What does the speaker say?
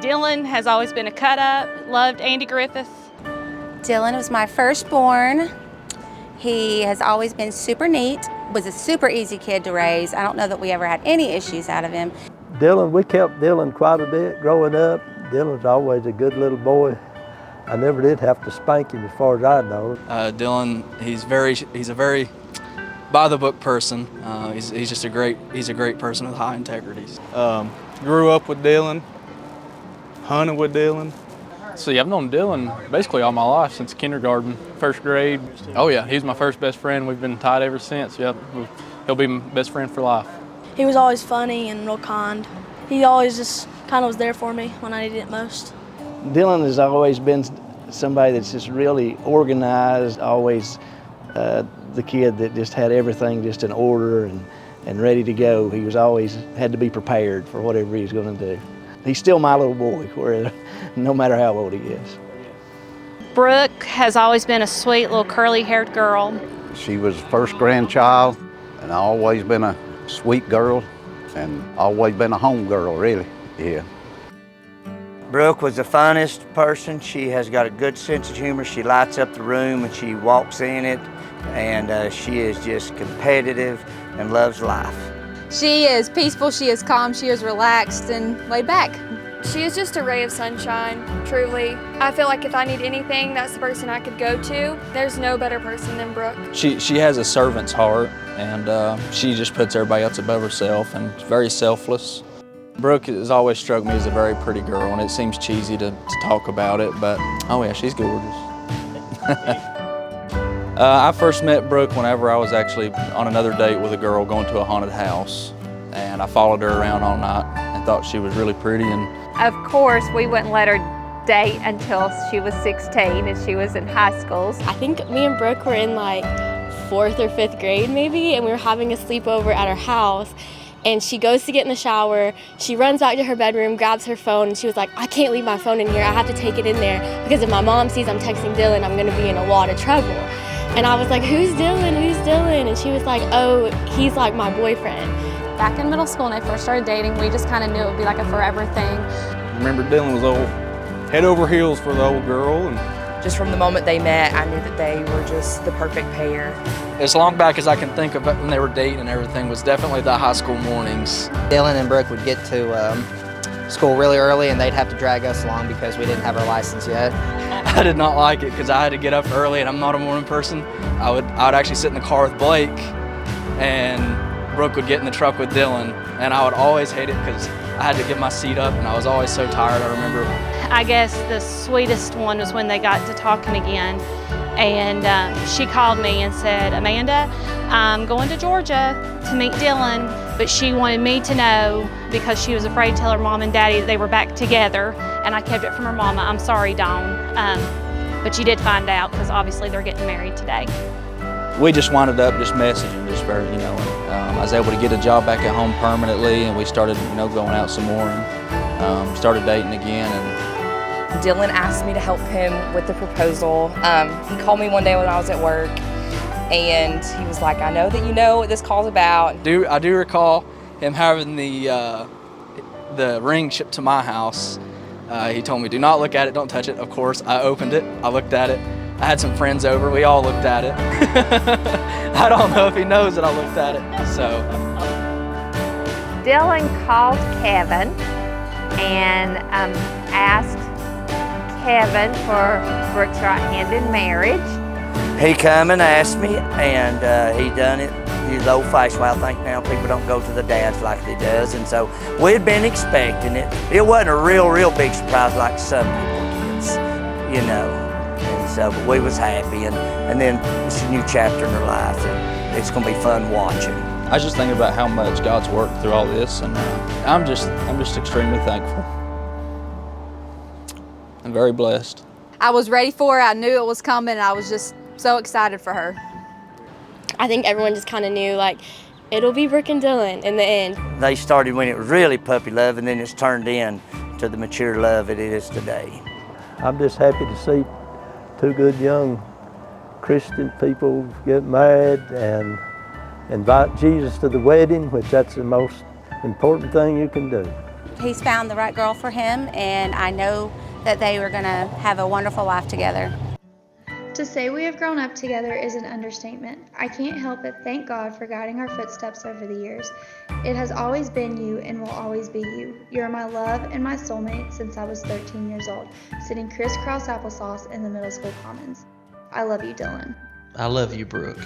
Dylan has always been a cut-up, loved Andy Griffith. Dylan was my firstborn. He has always been super neat, was a super easy kid to raise. I don't know that we ever had any issues out of him. Dylan, we kept Dylan quite a bit growing up. Dylan's always a good little boy. I never did have to spank him as far as I know. Dylan, he's a very by-the-book person. He's a great person with high integrity. Grew up with Dylan, hunted with Dylan. See, I've known Dylan basically all my life, since kindergarten, first grade. Oh yeah, he's my first best friend. We've been tied ever since. Yep, he'll be my best friend for life. He was always funny and real kind. He always just kind of was there for me when I needed it most. Dylan has always been somebody that's just really organized, always the kid that just had everything just in order and ready to go. He was always had to be prepared for whatever he was going to do. He's still my little boy, no matter how old he is. Brooke has always been a sweet little curly-haired girl. She was the first grandchild, and always been a sweet girl, and always been a home girl, really, yeah. Brooke was the funnest person. She has got a good sense of humor. She lights up the room and she walks in it, and she is just competitive and loves life. She is peaceful, she is calm, she is relaxed and laid back. She is just a ray of sunshine, truly. I feel like if I need anything, that's the person I could go to. There's no better person than Brooke. She has a servant's heart, and she just puts everybody else above herself, and very selfless. Brooke has always struck me as a very pretty girl, and it seems cheesy to talk about it, but oh yeah, she's gorgeous. I first met Brooke whenever I was actually on another date with a girl going to a haunted house, and I followed her around all night and thought she was really pretty. And of course, we wouldn't let her date until she was 16 and she was in high school. I think me and Brooke were in like 4th or 5th grade maybe, and we were having a sleepover at our house. And she goes to get in the shower, she runs back to her bedroom, grabs her phone, and she was like, I can't leave my phone in here, I have to take it in there, because if my mom sees I'm texting Dylan, I'm gonna be in a lot of trouble. And I was like, who's Dylan, who's Dylan? And she was like, oh, he's like my boyfriend. Back in middle school when they first started dating, we just kind of knew it would be like a forever thing. Remember, Dylan was old, head over heels for the old girl. And just from the moment they met, I knew that they were just the perfect pair. As long back as I can think of when they were dating and everything was definitely the high school mornings. Dylan and Brooke would get to school really early and they'd have to drag us along because we didn't have our license yet. I did not like it because I had to get up early and I'm not a morning person. I would actually sit in the car with Blake and Brooke would get in the truck with Dylan, and I would always hate it because I had to get my seat up and I was always so tired. I remember. I guess the sweetest one was when they got to talking again, and she called me and said, Amanda, I'm going to Georgia to meet Dylan, but she wanted me to know because she was afraid to tell her mom and daddy that they were back together, and I kept it from her mama. I'm sorry, Dawn, but you did find out because obviously they're getting married today. We just winded up just messaging, just very, and I was able to get a job back at home permanently, and we started, going out some more and started dating again. And Dylan asked me to help him with the proposal. He called me one day when I was at work, and he was like, I know that you know what this call's about. I do recall him having the ring shipped to my house. He told me, do not look at it, don't touch it. Of course, I opened it, I looked at it. I had some friends over, we all looked at it. I don't know if he knows that I looked at it, so. Dylan called Kevin and asked Kevin for Brooke's right hand in marriage. He come and asked me, and he done it. He's old-fashioned. Well, I think now people don't go to the dads like they does, and so we'd been expecting it. It wasn't a real big surprise like some people kids, And so, but we was happy, and then it's a new chapter in her life, and it's gonna be fun watching. I was just thinking about how much God's worked through all this, and I'm just extremely thankful. I'm very blessed. I was ready for it, I knew it was coming, and I was just so excited for her. I think everyone just kind of knew, like, it'll be Brooke and Dylan in the end. They started when it was really puppy love, and then it's turned in to the mature love it is today. I'm just happy to see two good young Christian people get married and invite Jesus to the wedding, which that's the most important thing you can do. he's found the right girl for him, and I know that they are going to have a wonderful life together. To say we have grown up together is an understatement. I can't help but thank God for guiding our footsteps over the years. It has always been you and will always be you. You're my love and my soulmate since I was 13 years old, sitting crisscross applesauce in the middle school commons. I love you, Dylan. I love you, Brooke.